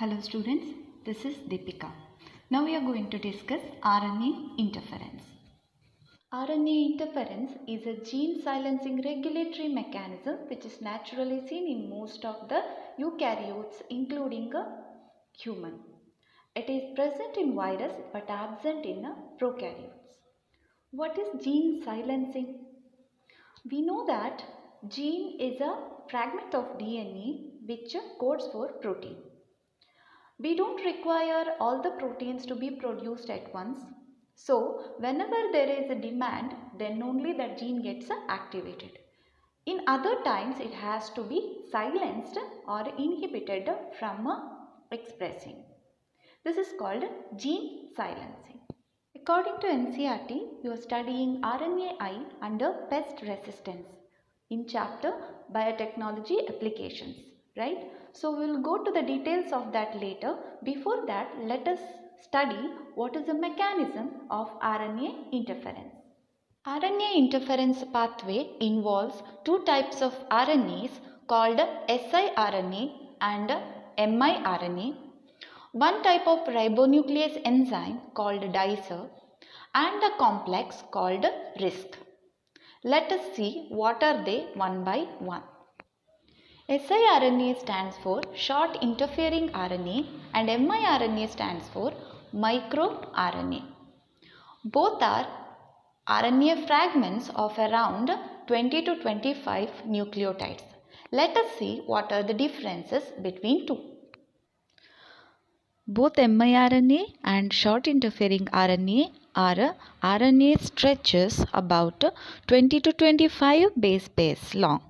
Hello students, this is Deepika. Now we are going to discuss RNA interference. RNA interference is a gene silencing regulatory mechanism which is naturally seen in most of the eukaryotes including human. It is present in virus but absent in prokaryotes. What is gene silencing? We know that gene is a fragment of DNA which codes for protein. We don't require all the proteins to be produced at once. So, whenever there is a demand, then only that gene gets activated. In other times, it has to be silenced or inhibited from expressing. This is called gene silencing. According to NCERT, you are studying RNAi under pest resistance in chapter Biotechnology Applications, right? So we will go to the details of that later. Before that, let us study what is the mechanism of RNA interference. RNA interference pathway involves two types of RNAs called siRNA and miRNA. One type of ribonuclease enzyme called dicer and a complex called RISC. Let us see what are they one by one. siRNA stands for short interfering RNA and miRNA stands for microRNA. Both are RNA fragments of around 20 to 25 nucleotides. Let us see what are the differences between two. Both miRNA and short interfering RNA are RNA stretches about 20 to 25 base pairs long.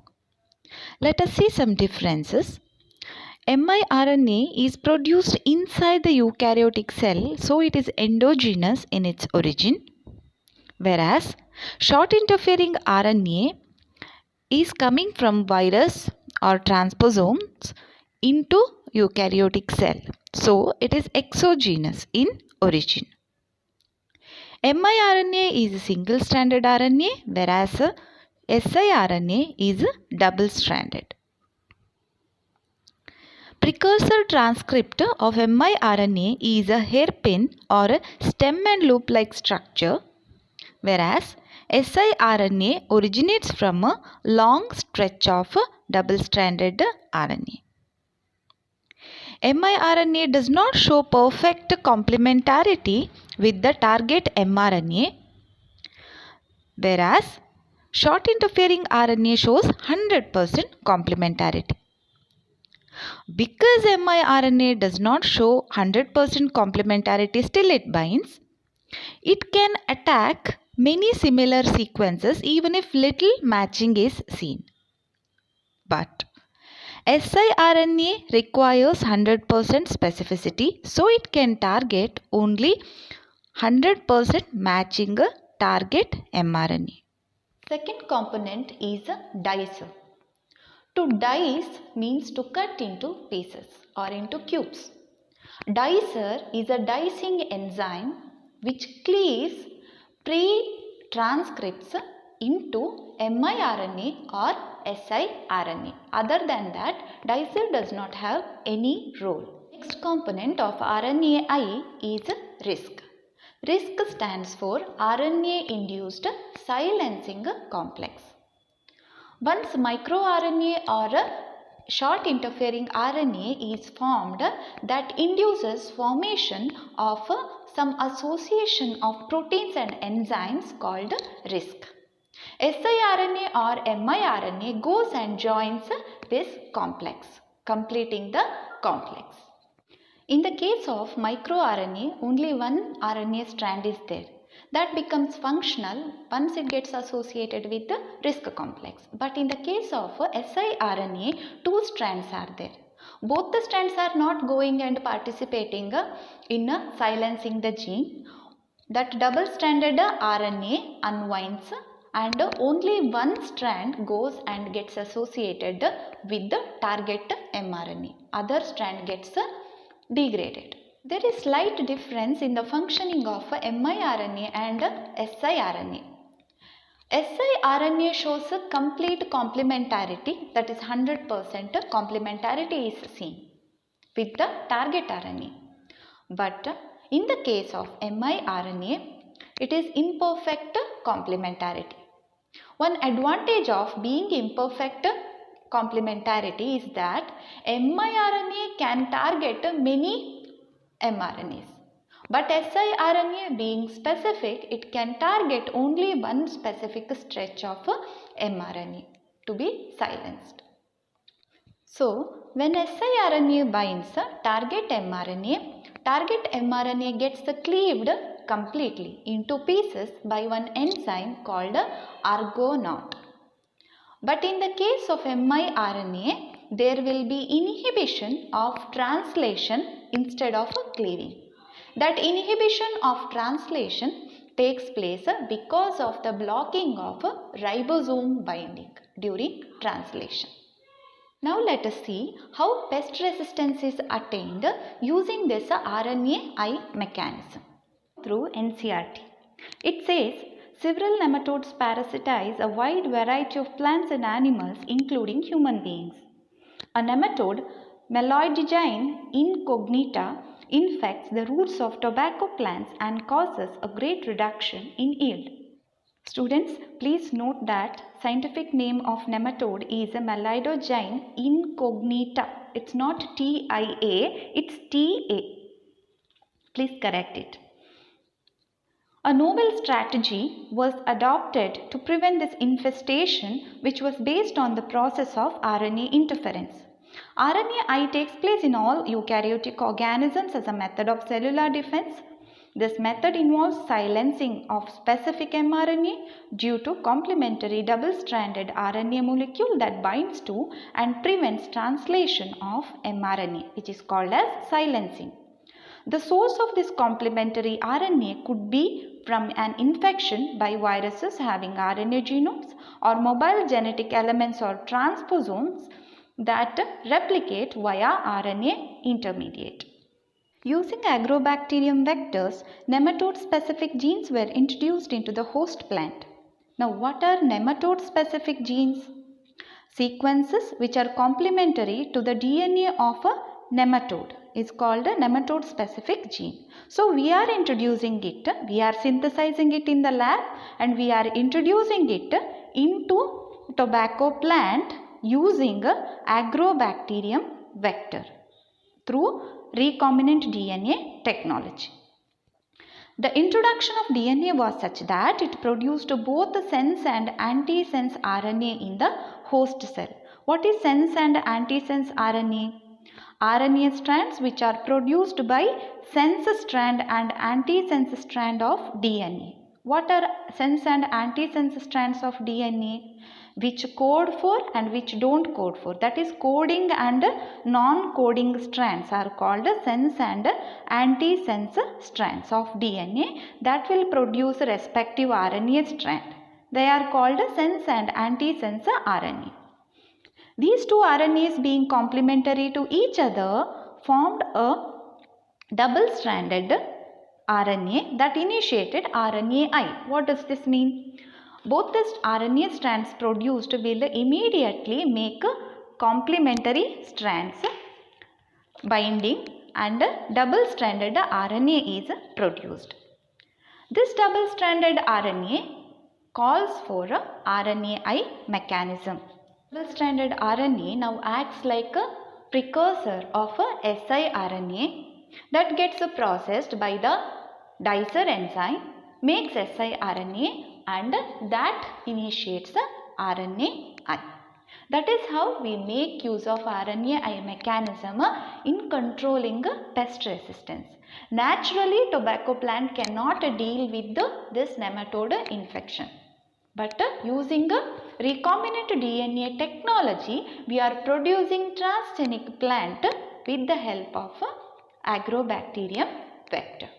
Let us see some differences. miRNA is produced inside the eukaryotic cell, so it is endogenous in its origin, whereas short interfering RNA is coming from virus or transposomes into eukaryotic cell, so it is exogenous in origin. miRNA is a single-stranded RNA, whereas siRNA is double-stranded. Precursor transcript of miRNA is a hairpin or a stem and loop-like structure, whereas siRNA originates from a long stretch of double-stranded RNA. miRNA does not show perfect complementarity with the target mRNA, whereas short interfering RNA shows 100% complementarity. Because miRNA does not show 100% complementarity, still it binds. It can attack many similar sequences even if little matching is seen. But siRNA requires 100% specificity, so it can target only 100% matching target mRNA. Second component is dicer. To dice means to cut into pieces or into cubes. Dicer is a dicing enzyme which cleaves pre-transcripts into miRNA or siRNA. Other than that, dicer does not have any role. Next component of RNAi is RISC. RISC stands for RNA-induced silencing complex. Once microRNA or a short interfering RNA is formed, that induces formation of some association of proteins and enzymes called RISC. siRNA or miRNA goes and joins this complex, completing the complex. In the case of microRNA, only one RNA strand is there. That becomes functional once it gets associated with the RISC complex. But in the case of siRNA, two strands are there. Both the strands are not going and participating in silencing the gene. That double-stranded RNA unwinds and only one strand goes and gets associated with the target mRNA. Other strand gets degraded. There is slight difference in the functioning of miRNA and siRNA. siRNA shows a complete complementarity, that is 100% complementarity is seen. with the target RNA. But in the case of miRNA, it is imperfect complementarity. One advantage of being imperfect complementarity is that miRNA can target many mRNAs. But siRNA being specific, it can target only one specific stretch of mRNA to be silenced. So, when siRNA binds target mRNA gets cleaved completely into pieces by one enzyme called Argonaute. But in the case of miRNA, there will be inhibition of translation instead of cleaving. That inhibition of translation takes place because of the blocking of ribosome binding during translation. Now let us see how pest resistance is attained using this RNAi mechanism through NCERT. It says several nematodes parasitize a wide variety of plants and animals including human beings. A nematode, Meloidogyne incognita, infects the roots of tobacco plants and causes a great reduction in yield. Students, please note that scientific name of nematode is Meloidogyne incognita. It's not TIA, it's TA. Please correct it. A novel strategy was adopted to prevent this infestation, which was based on the process of RNA interference. RNAi takes place in all eukaryotic organisms as a method of cellular defense. This method involves silencing of specific mRNA due to complementary double-stranded RNA molecule that binds to and prevents translation of mRNA, which is called as silencing. The source of this complementary RNA could be from an infection by viruses having RNA genomes or mobile genetic elements or transposomes that replicate via RNA intermediate. Using agrobacterium vectors, nematode-specific genes were introduced into the host plant. Now, what are nematode-specific genes? Sequences which are complementary to the DNA of a nematode is called a nematode-specific gene. So, we are introducing it, we are synthesizing it in the lab and we are introducing it into tobacco plant using agrobacterium vector through recombinant DNA technology. The introduction of DNA was such that it produced both the sense and antisense RNA in the host cell. What is sense and antisense RNA? RNA strands which are produced by sense strand and antisense strand of DNA. What are sense and antisense strands of DNA? Which code for and which don't code for. That is, coding and non-coding strands are called sense and antisense strands of DNA that will produce respective RNA strand. They are called sense and antisense RNA. These two RNAs being complementary to each other formed a double-stranded RNA that initiated RNAi. What does this mean? Both the RNA strands produced will immediately make complementary strands binding and double-stranded RNA is produced. This double-stranded RNA calls for a RNAi mechanism. Double-stranded RNA now acts like a precursor of a siRNA that gets processed by the dicer enzyme, makes siRNA and that initiates RNAi. That is how we make use of RNAi mechanism in controlling pest resistance. Naturally, tobacco plant cannot deal with this nematode infection. But using recombinant DNA technology, we are producing transgenic plant with the help of agrobacterium vector.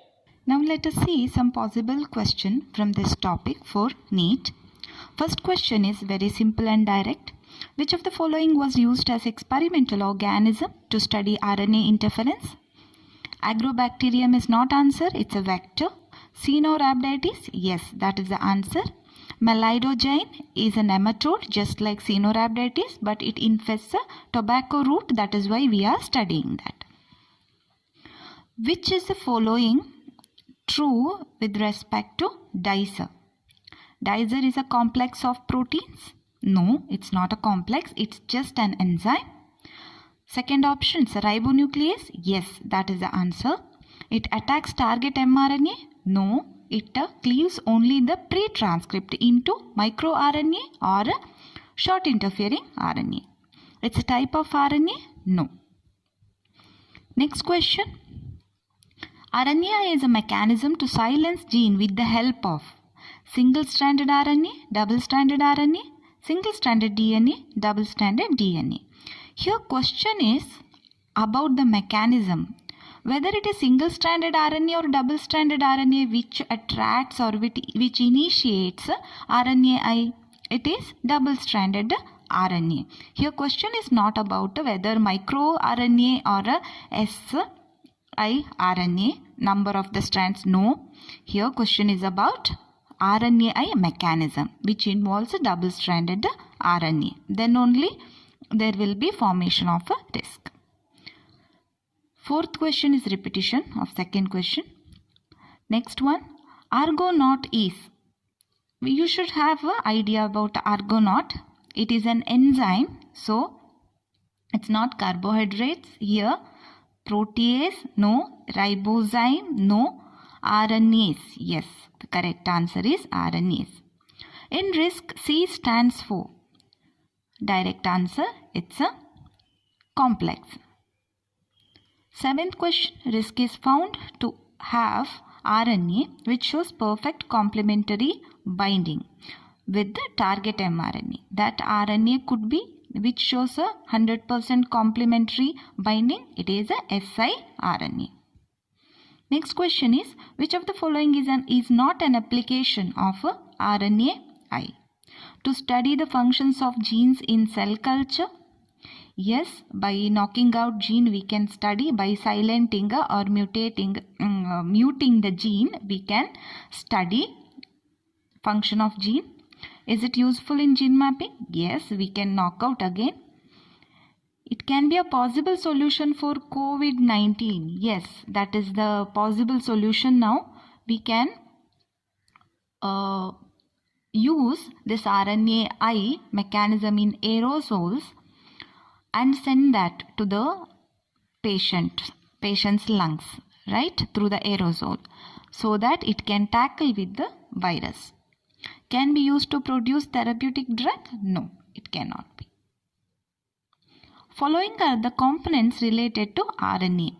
Now let us see some possible question from this topic for NEET. First question is very simple and direct. Which of the following was used as experimental organism to study RNA interference? Agrobacterium is not answer, it's a vector. Caenorhabditis, yes, that is the answer. Meloidogyne is a nematode just like Caenorhabditis, but it infests a tobacco root, that is why we are studying that. Which is the following true with respect to dicer? Dicer is a complex of proteins? No, it's not a complex. It's just an enzyme. Second option is ribonuclease. Yes, that is the answer. It attacks target mRNA? No, it cleaves only the pre-transcript into microRNA or short interfering RNA. It's a type of RNA? No. Next question. RNAi is a mechanism to silence gene with the help of single-stranded RNA, double-stranded RNA, single-stranded DNA, double-stranded DNA. Here question is about the mechanism. Whether it is single-stranded RNA or double-stranded RNA which attracts or which initiates RNAi. It is double-stranded RNA. Here question is not about whether microRNA or siRNA, number of the strands. No. Here question is about RNAi mechanism which involves a double-stranded RNA. Then only there will be formation of a disc. Fourth question is repetition of second question. Next one, Argonaut is. You should have an idea about Argonaut. It is an enzyme, so it's not carbohydrates here. Protease, no. Ribozyme, no. RNase, yes. The correct answer is RNase. In RISC, C stands for. Direct answer, it's a complex. Seventh question, RISC is found to have RNA which shows perfect complementary binding with the target mRNA. That RNA could be which shows a 100% complementary binding. It is a siRNA. Next question is, which of the following is not an application of RNAi? To study the functions of genes in cell culture? Yes, by knocking out gene we can study. By silencing or muting the gene we can study function of gene. Is it useful in gene mapping? Yes, we can knock out again. It can be a possible solution for COVID-19. Yes, that is the possible solution now. We can use this RNAi mechanism in aerosols and send that to the patient's lungs, right, through the aerosol, so that it can tackle with the virus. Can be used to produce therapeutic drug? No, it cannot be. Following are the components related to RNA.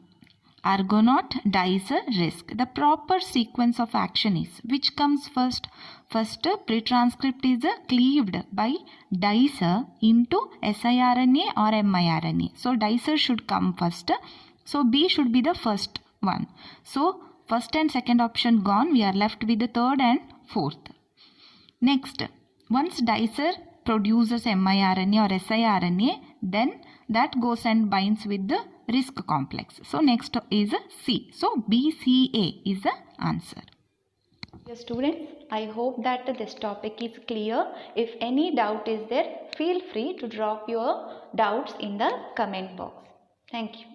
Argonaut, dicer, RISC. The proper sequence of action is, which comes first? First, pre-transcript is cleaved by dicer into siRNA or miRNA. So, dicer should come first. So, B should be the first one. So, first and second option gone. We are left with the third and fourth. Next, once dicer produces miRNA or siRNA, then that goes and binds with the RISC complex. So next is C. So BCA is the answer. Dear students, I hope that this topic is clear. If any doubt is there, feel free to drop your doubts in the comment box. Thank you.